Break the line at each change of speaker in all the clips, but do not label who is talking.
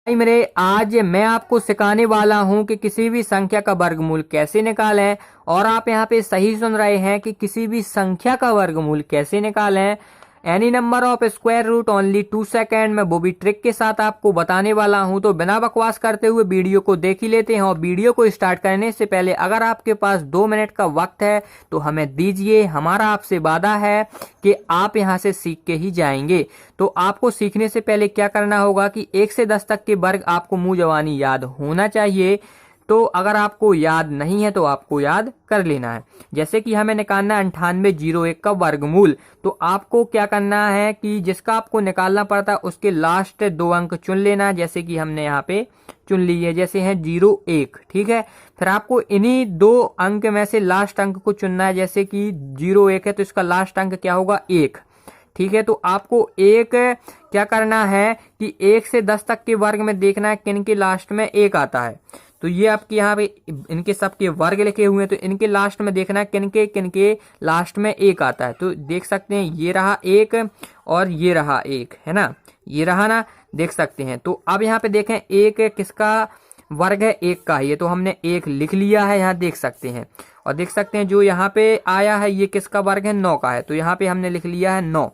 भाई मेरे आज मैं आपको सिखाने वाला हूं कि किसी भी संख्या का वर्गमूल कैसे निकालें। और आप यहां पे सही सुन रहे हैं कि किसी भी संख्या का वर्गमूल कैसे निकालें। Any number of square root only 2 second में वो भी ट्रिक के साथ आपको बताने वाला हूं। तो बिना बकवास करते हुए वीडियो को देख ही लेते हैं। और वीडियो को स्टार्ट करने से पहले अगर आपके पास 2 मिनट का वक्त है तो हमें दीजिए। हमारा आपसे वादा है कि आप यहां से सीख के ही जाएंगे। तो आपको सीखने से पहले क्या करना होगा कि 1 से 10 तक के वर्ग आपको मुंह जबानी याद होना चाहिए। तो अगर आपको याद नहीं है तो आपको याद कर लेना है। जैसे कि हमें निकालना है 9801 का वर्गमूल। तो आपको क्या करना है कि जिसका आपको निकालना पड़ता है उसके लास्ट 2 अंक चुन लेना है। जैसे कि हमने यहाँ पे चुन लिए, जैसे हैं 01, ठीक है। फिर आपको इन्हीं 2 अंक में से लास्ट अंक को चुनना है। जैसे कि 01 है तो इसका लास्ट अंक क्या होगा, 1, ठीक है। तो आपको एक क्या करना है कि 1 से 10 तक के वर्ग में देखना है किन के लास्ट में 1 आता है। तो ये आपके यहाँ पे इनके सबके वर्ग लिखे हुए हैं, तो इनके लास्ट में देखना है किनके लास्ट में 1 आता है। तो देख सकते हैं ये रहा 1 और ये रहा 1, है ना, ये रहा ना, देख सकते हैं। तो अब यहाँ पे देखें 1 किसका वर्ग है, 1 का ही है। तो हमने 1 लिख लिया है, यहाँ देख सकते हैं। और देख सकते हैं जो यहाँ पे आया है ये किसका वर्ग है, 9 का है। तो यहाँ पे हमने लिख लिया है 9।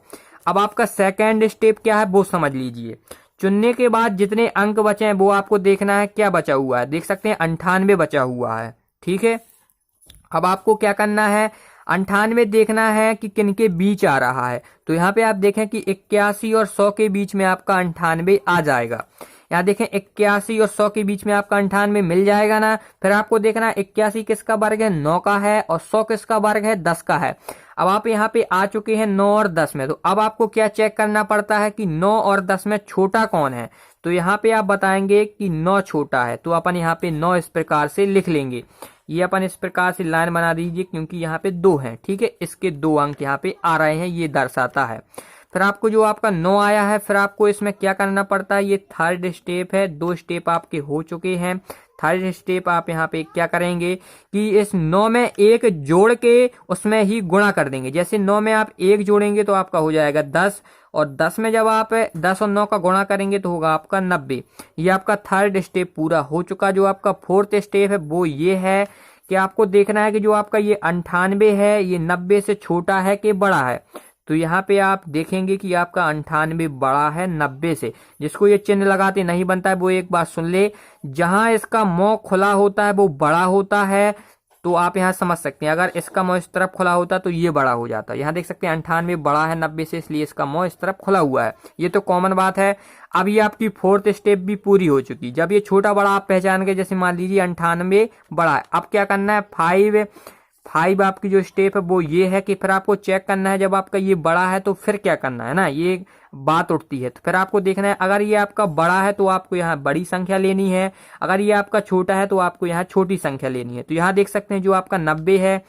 अब आपका सेकंड स्टेप क्या है वो समझ लीजिए। चुनने के बाद जितने अंक बचे हैं वो आपको देखना है क्या बचा हुआ है। देख सकते हैं 98 बचा हुआ है, ठीक है। अब आपको क्या करना है, 98 देखना है कि किनके बीच आ रहा है। तो यहाँ पे आप देखें कि 81 और 100 के बीच में आपका 98 आ जाएगा। यहाँ देखें 81 और 100 के बीच में आपका 98 मिल जाएगा ना। फिर आपको देखना है 81 किसका वर्ग है, 9 का है, और 100 किसका वर्ग है, 10 का है। अब आप यहाँ पे आ चुके हैं 9 और 10 में। तो अब आपको क्या चेक करना पड़ता है कि 9 और 10 में छोटा कौन है। तो यहाँ पे आप बताएंगे कि 9 छोटा है। तो अपन यहाँ पे 9 इस प्रकार से लिख लेंगे। ये अपन इस प्रकार से लाइन बना दीजिए क्योंकि यहाँ पे 2 हैं, ठीक है। इसके 2 अंक यहाँ पे आ रहे हैं, ये दर्शाता है। फिर आपको जो आपका 9 आया है, फिर आपको इसमें क्या करना पड़ता है, ये थर्ड स्टेप है। 2 स्टेप आपके हो चुके हैं। थर्ड स्टेप आप यहाँ पे क्या करेंगे कि इस 9 में 1 जोड़ के उसमें ही गुणा कर देंगे। जैसे 9 में आप 1 जोड़ेंगे तो आपका हो जाएगा 10, और 10 में जब आप 10 और 9 का गुणा करेंगे तो होगा आपका 90। ये आपका थर्ड स्टेप पूरा हो चुका। जो आपका फोर्थ स्टेप है वो ये है कि आपको देखना है कि जो आपका ये 98 है ये 90 से छोटा है कि बड़ा है। तो यहाँ पे आप देखेंगे कि आपका 98 बड़ा है 90 से। जिसको ये चिन्ह लगाते नहीं बनता है वो एक बात सुन ले, जहां इसका मुंह खुला होता है वो बड़ा होता है। तो आप यहाँ समझ सकते हैं, अगर इसका मुंह इस तरफ खुला होता तो ये बड़ा हो जाता। यहाँ देख सकते हैं 98 बड़ा है 90 से, इसलिए इसका मुंह इस तरफ खुला हुआ है। ये तो कॉमन बात है। अब ये आपकी फोर्थ स्टेप भी पूरी हो चुकी। जब ये छोटा बड़ा आप पहचान गए, जैसे मान लीजिए 98 बड़ा है, अब क्या करना है, 5 आपकी जो स्टेप है वो ये है कि फिर आपको चेक करना है जब आपका ये बड़ा है तो फिर क्या करना है ना, ये बात उठती है। तो फिर आपको देखना है अगर ये आपका बड़ा है तो आपको यहाँ बड़ी संख्या लेनी है, अगर ये आपका छोटा है तो आपको यहाँ छोटी संख्या लेनी है। तो यहाँ देख सकते हैं जो आपका 90 है,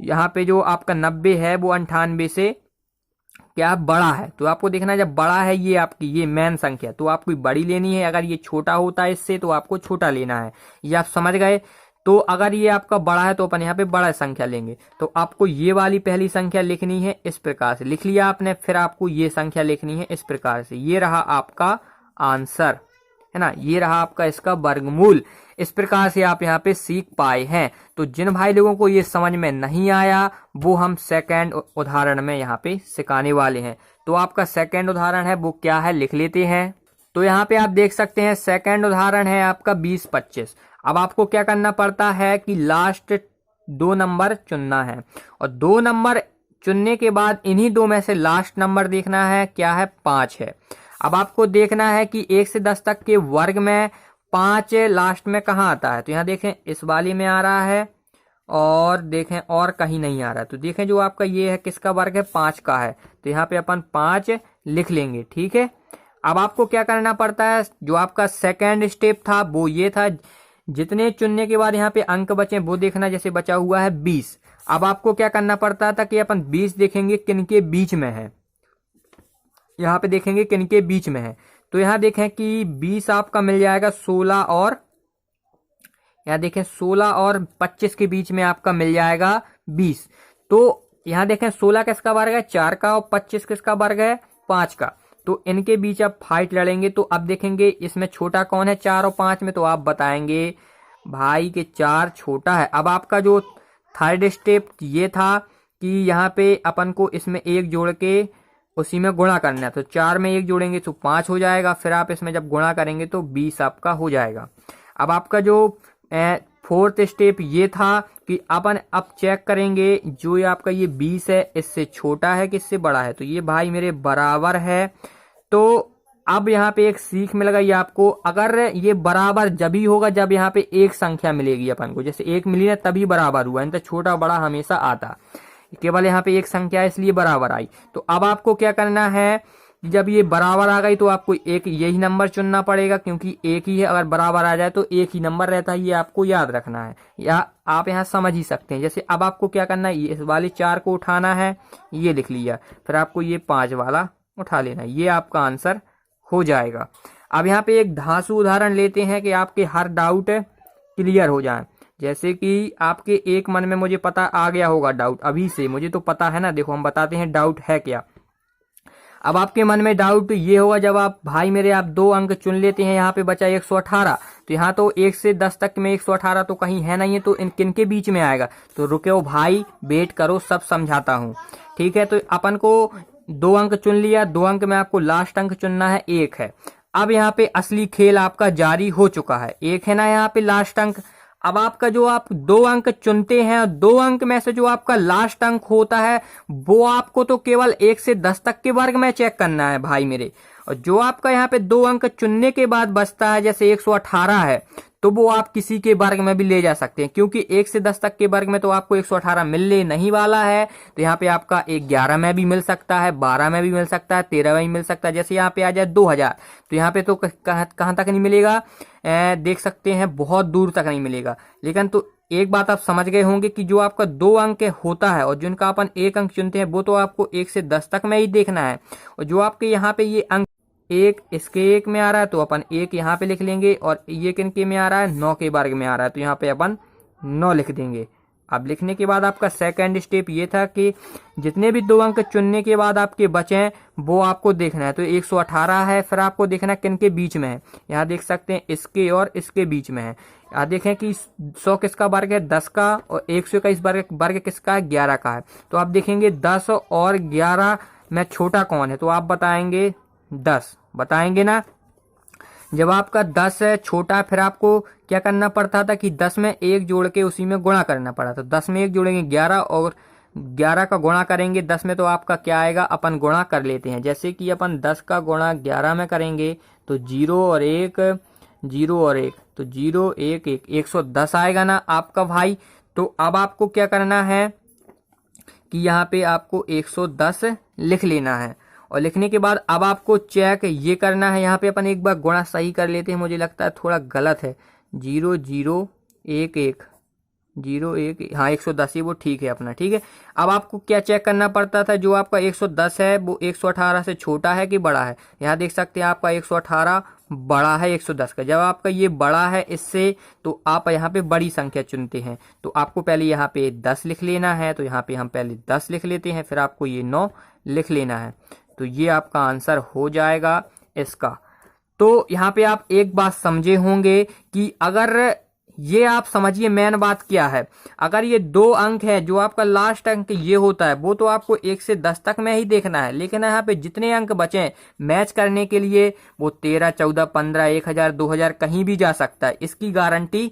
यहाँ पे जो आपका 90 है वो 98 से क्या बड़ा है। तो आपको देखना है जब बड़ा है ये आपकी ये मेन संख्या तो आपको बड़ी लेनी है, अगर ये छोटा होता है इससे तो आपको छोटा लेना है। ये आप समझ गए। तो अगर ये आपका बड़ा है तो अपन यहाँ पे बड़ा संख्या लेंगे। तो आपको ये वाली पहली संख्या लिखनी है इस प्रकार से, लिख लिया आपने। फिर आपको ये संख्या लिखनी है इस प्रकार से। ये रहा आपका आंसर, है ना, ये रहा आपका इसका वर्गमूल। इस प्रकार से आप यहाँ पे सीख पाए हैं। तो जिन भाई लोगों को ये समझ में नहीं आया वो हम सेकंड उदाहरण में यहाँ पे सिखाने वाले हैं। तो आपका सेकंड उदाहरण है वो क्या है, लिख लेते हैं। तो यहाँ पे आप देख सकते हैं सेकंड उदाहरण है आपका 20-25। अब आपको क्या करना पड़ता है कि लास्ट 2 नंबर चुनना है, और 2 नंबर चुनने के बाद इन्हीं 2 में से लास्ट नंबर देखना है क्या है, 5 है। अब आपको देखना है कि 1 से 10 तक के वर्ग में 5 लास्ट में कहाँ आता है। तो यहाँ देखें इस वाली में आ रहा है, और देखें और कहीं नहीं आ रहा है। तो देखें जो आपका ये है किसका वर्ग है, 5 का है। तो यहाँ पे अपन 5 लिख लेंगे, ठीक है। अब आपको क्या करना पड़ता है, जो आपका सेकेंड स्टेप था वो ये था, जितने चुनने के बाद यहाँ पे अंक बचे वो देखना। जैसे बचा हुआ है 20। अब आपको क्या करना पड़ता था कि अपन 20 देखेंगे किनके बीच में है, यहाँ पे देखेंगे किनके बीच में है। तो यहाँ देखें कि 20 आपका मिल जाएगा 16 और, यहाँ देखें 16 और 25 के बीच में आपका मिल जाएगा 20। तो यहाँ देखें 16 किसका वर्ग है, 4 का, और 25 किसका वर्ग है, 5 का। तो इनके बीच अब फाइट लड़ेंगे। तो अब देखेंगे इसमें छोटा कौन है 4 और 5 में, तो आप बताएंगे भाई के 4 छोटा है। अब आपका जो थर्ड स्टेप ये था कि यहाँ पे अपन को इसमें 1 जोड़ के उसी में गुणा करना है। तो 4 में 1 जोड़ेंगे तो 5 हो जाएगा, फिर आप इसमें जब गुणा करेंगे तो 20 आपका हो जाएगा। अब आपका जो फोर्थ स्टेप ये था कि अपन अब चेक करेंगे जो ये आपका ये 20 है इससे छोटा है कि इससे बड़ा है। तो ये भाई मेरे बराबर है। तो अब यहाँ पे एक सीख मिल गई आपको, अगर ये बराबर जब ही होगा जब यहाँ पे एक संख्या मिलेगी अपन को, जैसे 1 मिली ना तभी बराबर हुआ, नहीं तो छोटा बड़ा हमेशा आता, केवल यहाँ पे एक संख्या है इसलिए बराबर आई। तो अब आपको क्या करना है, जब ये बराबर आ गई तो आपको एक यही नंबर चुनना पड़ेगा, क्योंकि एक ही है, अगर बराबर आ जाए तो एक ही नंबर रहता है, ये आपको याद रखना है, या आप यहाँ समझ ही सकते हैं। जैसे अब आपको क्या करना है, इस वाले 4 को उठाना है, ये लिख लिया, फिर आपको ये 5 वाला उठा लेना है, ये आपका आंसर हो जाएगा। अब यहाँ पे एक धांसू उदाहरण लेते हैं कि आपके हर डाउट क्लियर हो जाए। जैसे कि आपके एक मन में मुझे पता आ गया होगा डाउट अभी से, मुझे तो पता है ना, देखो हम बताते हैं डाउट है क्या। अब आपके मन में डाउट ये होगा, जब आप भाई मेरे आप 2 अंक चुन लेते हैं, यहाँ पे बचा 118, तो यहाँ तो 1 से 10 तक में 118 तो कहीं है नहीं है, तो इन किन के बीच में आएगा। तो रुको भाई, वेट करो, सब समझाता हूँ, ठीक है। तो अपन को 2 अंक चुन लिया, 2 अंक में आपको लास्ट अंक चुनना है, 1 है। अब यहाँ पे असली खेल आपका जारी हो चुका है, 1 है ना यहाँ पे लास्ट अंक। अब आपका जो आप 2 अंक चुनते हैं, 2 अंक में से जो आपका लास्ट अंक होता है वो आपको तो केवल 1 से 10 तक के वर्ग में चेक करना है भाई मेरे। और जो आपका यहाँ पे 2 अंक चुनने के बाद बचता है, जैसे 118 है, तो वो आप किसी के वर्ग में भी ले जा सकते हैं, क्योंकि 1 से 10 तक के वर्ग में तो आपको 118 मिलने नहीं वाला है। तो यहाँ पे आपका 11 में भी मिल सकता है, 12 में भी मिल सकता है, 13 में भी मिल सकता है। जैसे यहाँ पे आ जाए 2000, तो यहाँ पे तो कहाँ तक नहीं मिलेगा, देख सकते हैं बहुत दूर तक नहीं मिलेगा। लेकिन तो एक बात आप समझ गए होंगे कि जो आपका 2 अंक होता है और जिनका अपन 1 अंक चुनते हैं वो तो आपको 1 से 10 तक में ही देखना है। और जो आपके यहाँ पे ये अंक 1 इसके 1 में आ रहा है तो अपन 1 यहाँ पे लिख लेंगे, और ये किन के में आ रहा है, 9 के वर्ग में आ रहा है, तो यहाँ पे अपन 9 लिख देंगे। अब लिखने के बाद आपका सेकंड स्टेप ये था कि जितने भी 2 अंक चुनने के बाद आपके बचे हैं वो आपको देखना है। तो 118 है, फिर आपको देखना है किन के बीच में है, यहाँ देख सकते हैं इसके और इसके बीच में है। यहाँ देखें कि 100 किसका वर्ग है, 10 का, और 121 वर्ग किसका है, 11 का है। तो आप देखेंगे 10 और 11 में छोटा कौन है, तो आप बताएंगे 10, बताएंगे ना। जब आपका 10 है छोटा, फिर आपको क्या करना पड़ता था कि 10 में 1 जोड़ के उसी में गुणा करना पड़ा। तो 10 में 1 जोड़ेंगे 11, और 11 का गुणा करेंगे 10 में, तो आपका क्या आएगा, अपन गुणा कर लेते हैं। जैसे कि अपन 10 का गुणा 11 में करेंगे तो 0 और 1, 0 और 1, तो 0 1 1, 110 आएगा ना आपका भाई। तो अब आपको क्या करना है कि यहाँ पे आपको 110 लिख लेना है, और लिखने के बाद अब आपको चेक ये करना है, यहाँ पे अपन एक बार गुणा सही कर लेते हैं, मुझे लगता है थोड़ा गलत है, 0 0 1 1 0 1, हाँ 110 ही वो ठीक है अपना, ठीक है। अब आपको क्या चेक करना पड़ता था, जो आपका 110 है वो 118 से छोटा है कि बड़ा है। यहाँ देख सकते हैं आपका 118 बड़ा है 110 का। जब आपका ये बड़ा है इससे, तो आप यहाँ पे बड़ी संख्या चुनते हैं। तो आपको पहले यहाँ पे 10 लिख लेना है, तो यहाँ पे हम पहले 10 लिख लेते हैं, फिर आपको ये 9 लिख लेना है। तो ये आपका आंसर हो जाएगा इसका। तो यहाँ पे आप एक बात समझे होंगे कि अगर ये आप समझिए मेन बात क्या है, अगर ये 2 अंक है, जो आपका लास्ट अंक ये होता है वो तो आपको 1 से 10 तक में ही देखना है। लेकिन यहाँ पे जितने अंक बचे मैच करने के लिए वो 13 14 15 1000 2000 कहीं भी जा सकता है, इसकी गारंटी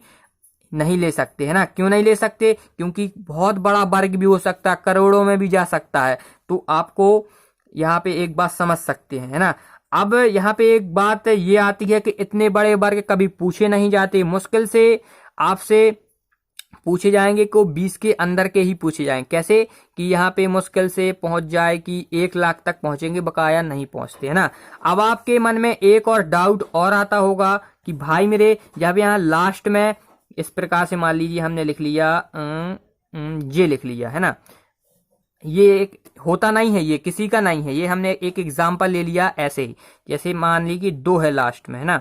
नहीं ले सकते, है ना। क्यों नहीं ले सकते, क्योंकि बहुत बड़ा वर्ग भी हो सकता है, करोड़ों में भी जा सकता है। तो आपको यहाँ पे एक बात समझ सकते हैं, है ना। अब यहाँ पे एक बात ये आती है कि इतने बड़े वर्ग कभी पूछे नहीं जाते, मुश्किल से आपसे पूछे जाएंगे को 20 के अंदर के ही पूछे जाएंगे। कैसे कि यहाँ पे मुश्किल से पहुंच जाए कि 1 लाख तक पहुंचेंगे, बकाया नहीं पहुंचते, है ना। अब आपके मन में एक और डाउट और आता होगा कि भाई मेरे, जब यहाँ लास्ट में इस प्रकार से मान लीजिए हमने लिख लिया ये लिख लिया, है ना, ये एक होता नहीं है, ये किसी का नहीं है, ये हमने एक एग्जाम्पल ले लिया ऐसे ही। जैसे मान ली कि 2 है लास्ट में, है ना,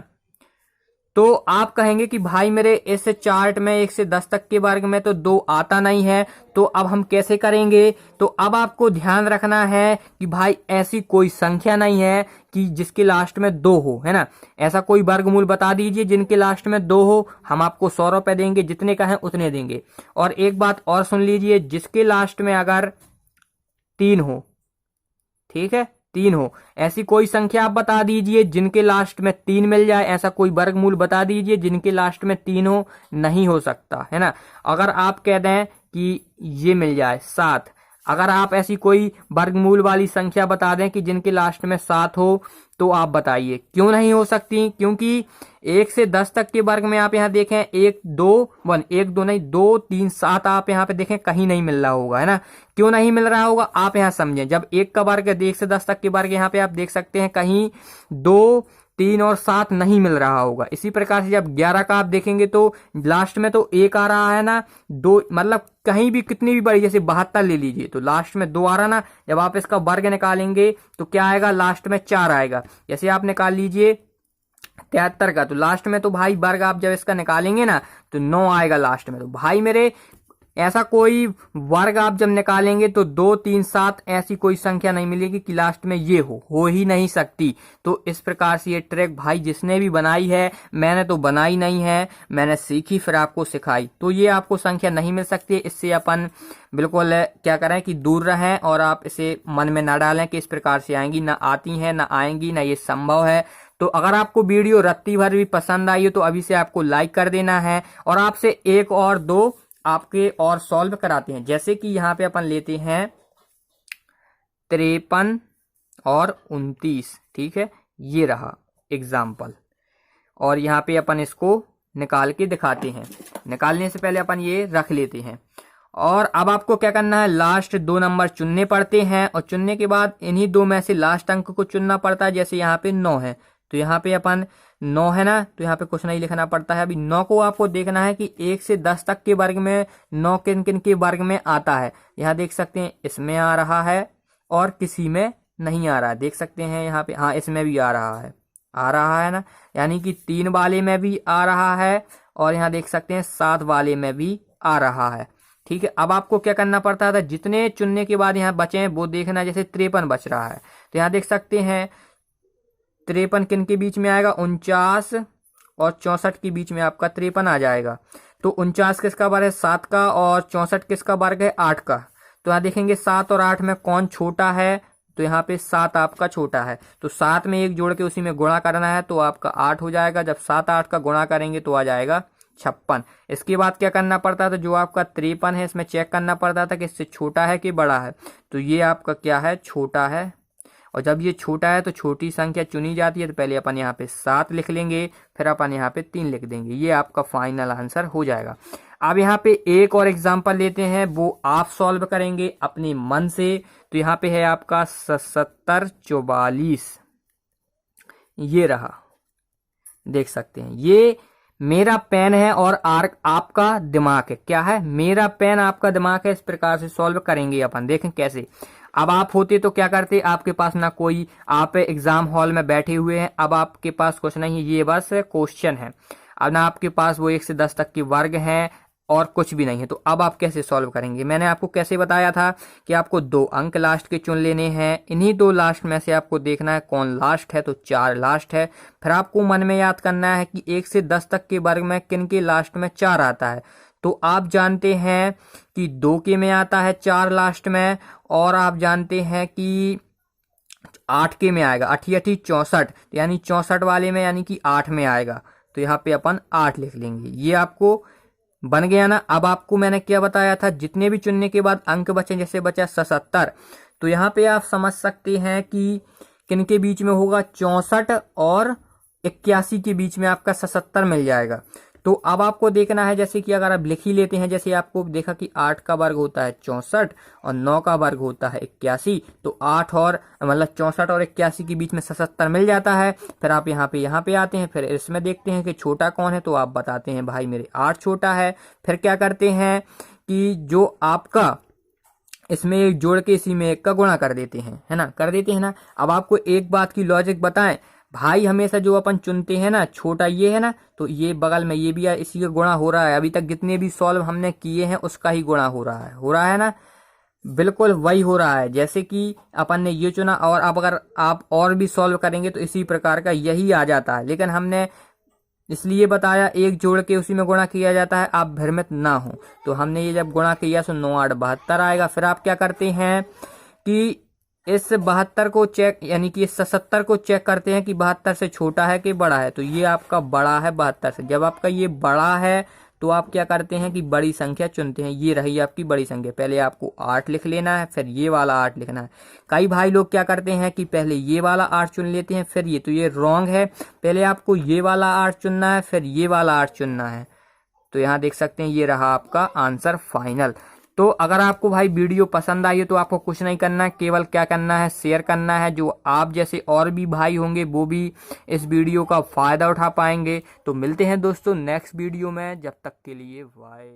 तो आप कहेंगे कि भाई मेरे इस चार्ट में 1 से 10 तक के वर्ग में तो 2 आता नहीं है, तो अब हम कैसे करेंगे। तो अब आपको ध्यान रखना है कि भाई ऐसी कोई संख्या नहीं है कि जिसके लास्ट में 2 हो, है ना। ऐसा कोई वर्गमूल बता दीजिए जिनके लास्ट में 2 हो, हम आपको 100 रुपए देंगे, जितने का है उतने देंगे। और एक बात और सुन लीजिए, जिसके लास्ट में अगर 3 हो, ठीक है, 3 हो, ऐसी कोई संख्या आप बता दीजिए जिनके लास्ट में 3 मिल जाए। ऐसा कोई वर्गमूल बता दीजिए जिनके लास्ट में 3 हो, नहीं हो सकता, है ना। अगर आप कह दें कि ये मिल जाए 7, अगर आप ऐसी कोई वर्गमूल वाली संख्या बता दें कि जिनके लास्ट में 7 हो, तो आप बताइए क्यों नहीं हो सकती। क्योंकि 1 से 10 तक के वर्ग में आप यहाँ देखें 1 2 1 1 2 नहीं 2 3 7 आप यहाँ पे देखें कहीं नहीं मिल रहा होगा, है ना। क्यों नहीं मिल रहा होगा आप यहाँ समझें। जब 1 का वर्ग 1 से 10 तक के वर्ग यहाँ पे आप देख सकते हैं कहीं 2 3 और 7 नहीं मिल रहा होगा। इसी प्रकार से जब 11 का आप देखेंगे तो लास्ट में तो 1 आ रहा है ना, 2 मतलब कहीं भी कितनी भी बड़ी, जैसे 72 ले लीजिए तो लास्ट में 2 आ रहा ना। जब आप इसका वर्ग निकालेंगे तो क्या आएगा, लास्ट में 4 आएगा। जैसे आप निकाल लीजिए 73 का, तो लास्ट में तो भाई वर्ग आप जब इसका निकालेंगे ना तो 9 आएगा लास्ट में। तो भाई मेरे ऐसा कोई वर्ग आप जब निकालेंगे तो 2 3 7 ऐसी कोई संख्या नहीं मिलेगी कि लास्ट में ये हो ही नहीं सकती। तो इस प्रकार से ये ट्रिक भाई जिसने भी बनाई है, मैंने तो बनाई नहीं है, मैंने सीखी फिर आपको सिखाई, तो ये आपको संख्या नहीं मिल सकती। इससे अपन बिल्कुल क्या करें कि दूर रहें और आप इसे मन में ना डालें कि इस प्रकार से आएंगी, ना आती हैं ना आएंगी, ना ये संभव है। तो अगर आपको वीडियो रत्ती भर भी पसंद आई हो तो अभी से आपको लाइक कर देना है। और आपसे एक और दो आपके और सॉल्व कराते हैं। जैसे कि यहाँ पे अपन लेते हैं 53 और 29, ठीक है, ये रहा एग्जाम्पल। और यहाँ पे अपन इसको निकाल के दिखाते हैं। निकालने से पहले अपन ये रख लेते हैं। और अब आपको क्या करना है, लास्ट 2 नंबर चुनने पड़ते हैं और चुनने के बाद इन्हीं 2 में से लास्ट अंक को चुनना पड़ता है। जैसे यहाँ पे 9 है तो यहाँ पे अपन 9 है ना, तो यहाँ पे कुछ नहीं लिखना पड़ता है। अभी 9 को आपको देखना है कि 1 से 10 तक के वर्ग में 9 किन किन के वर्ग में आता है। यहाँ देख सकते हैं इसमें आ रहा है और किसी में नहीं आ रहा है। देख सकते हैं यहाँ पे, हाँ इसमें भी आ रहा है ना, यानी कि 3 वाले में भी आ रहा है और यहाँ देख सकते हैं 7 वाले में भी आ रहा है। ठीक है, अब आपको क्या करना पड़ता था, जितने चुनने के बाद यहाँ बचे हैं वो देखना। जैसे 53 बच रहा है तो यहाँ देख सकते हैं 53 किन के बीच में आएगा, 49 और 64 के बीच में आपका 53 आ जाएगा। तो 49 किसका वर्ग है, 7 का, और 64 किसका वर्ग है, 8 का। तो यहाँ देखेंगे 7 और 8 में कौन छोटा है, तो यहाँ पे 7 आपका छोटा है। तो 7 में 1 जोड़ के उसी में गुणा करना है तो आपका 8 हो जाएगा। जब 7 8 का गुणा करेंगे तो आ जाएगा 56। इसके बाद क्या करना पड़ता था, जो आपका 53 है इसमें चेक करना पड़ता था कि इससे छोटा है कि बड़ा है। तो ये आपका क्या है, छोटा है। और जब ये छोटा है तो छोटी संख्या चुनी जाती है। तो पहले अपन यहाँ पे 7 लिख लेंगे, फिर अपन यहाँ पे 3 लिख देंगे। ये आपका फाइनल आंसर हो जाएगा। अब यहाँ पे एक और एग्जांपल लेते हैं, वो आप सॉल्व करेंगे अपने मन से। तो यहाँ पे है आपका 77 44, ये रहा, देख सकते हैं। ये मेरा पेन है और आर्क आपका दिमाग है। क्या है, मेरा पेन आपका दिमाग है। इस प्रकार से सॉल्व करेंगे अपन, देखें कैसे। अब आप होते तो क्या करते, आपके पास ना कोई, आप एग्जाम हॉल में बैठे हुए हैं, अब आपके पास कुछ नहीं है, ये बस क्वेश्चन है। अब ना आपके पास वो 1 से 10 तक के वर्ग हैं और कुछ भी नहीं है। तो अब आप कैसे सॉल्व करेंगे, मैंने आपको कैसे बताया था कि आपको 2 अंक लास्ट के चुन लेने हैं। इन्हीं 2 लास्ट में से आपको देखना है कौन लास्ट है, तो 4 लास्ट है। फिर आपको मन में याद करना है कि 1 से 10 तक के वर्ग में किन के लास्ट में 4 आता है। तो आप जानते हैं कि 2 के में आता है 4 लास्ट में, और आप जानते हैं कि 8 के में आएगा 8 8 64, यानी 64 वाले में यानी कि 8 में आएगा। तो यहाँ पे अपन 8 लिख लेंगे। ये आपको बन गया ना। अब आपको मैंने क्या बताया था, जितने भी चुनने के बाद अंक बचे, जैसे बचा 77, तो यहाँ पे आप समझ सकते हैं कि किन के बीच में होगा, 64 और 81 के बीच में आपका 77 मिल जाएगा। तो अब आपको देखना है, जैसे कि अगर आप लिख ही लेते हैं, जैसे आपको देखा कि 8 का वर्ग होता है 64 और 9 का वर्ग होता है 81, तो 8 और मतलब 64 और 81 के बीच में 77 मिल जाता है। फिर आप यहाँ पे आते हैं, फिर इसमें देखते हैं कि छोटा कौन है, तो आप बताते हैं भाई मेरे 8 छोटा है। फिर क्या करते हैं कि जो आपका इसमें एक जोड़ के इसी में 1 का गुणा कर देते हैं, है ना, कर देते हैं ना। अब आपको एक बात की लॉजिक बताएं, भाई हमेशा जो अपन चुनते हैं ना, छोटा ये है ना, तो ये बगल में ये भी है, इसी का गुणा हो रहा है। अभी तक जितने भी सॉल्व हमने किए हैं उसका ही गुणा हो रहा है ना, बिल्कुल वही हो रहा है। जैसे कि अपन ने ये चुना और अब अगर आप और भी सॉल्व करेंगे तो इसी प्रकार का यही आ जाता है, लेकिन हमने इसलिए बताया एक जोड़ के उसी में गुणा किया जाता है, आप भ्रमित ना हो। तो हमने ये जब गुणा किया तो 9 8 72 आएगा। फिर आप क्या करते हैं कि इस 72 को चेक, यानी कि इस 77 को चेक करते हैं कि 72 से छोटा है कि बड़ा है। तो ये आपका बड़ा है 72 से। जब आपका ये बड़ा है तो आप क्या करते हैं कि बड़ी संख्या चुनते हैं। ये रही आपकी बड़ी संख्या। पहले आपको 8 लिख लेना है, फिर ये वाला 8 लिखना है। कई भाई लोग क्या करते हैं कि पहले ये वाला 8 चुन लेते हैं फिर ये, तो ये रॉन्ग है। पहले आपको ये वाला 8 चुनना है, फिर ये वाला 8 चुनना है। तो यहाँ देख सकते हैं ये रहा आपका आंसर फाइनल। तो अगर आपको भाई वीडियो पसंद आई है तो आपको कुछ नहीं करना है, केवल क्या करना है, शेयर करना है। जो आप जैसे और भी भाई होंगे वो भी इस वीडियो का फायदा उठा पाएंगे। तो मिलते हैं दोस्तों नेक्स्ट वीडियो में, जब तक के लिए बाय।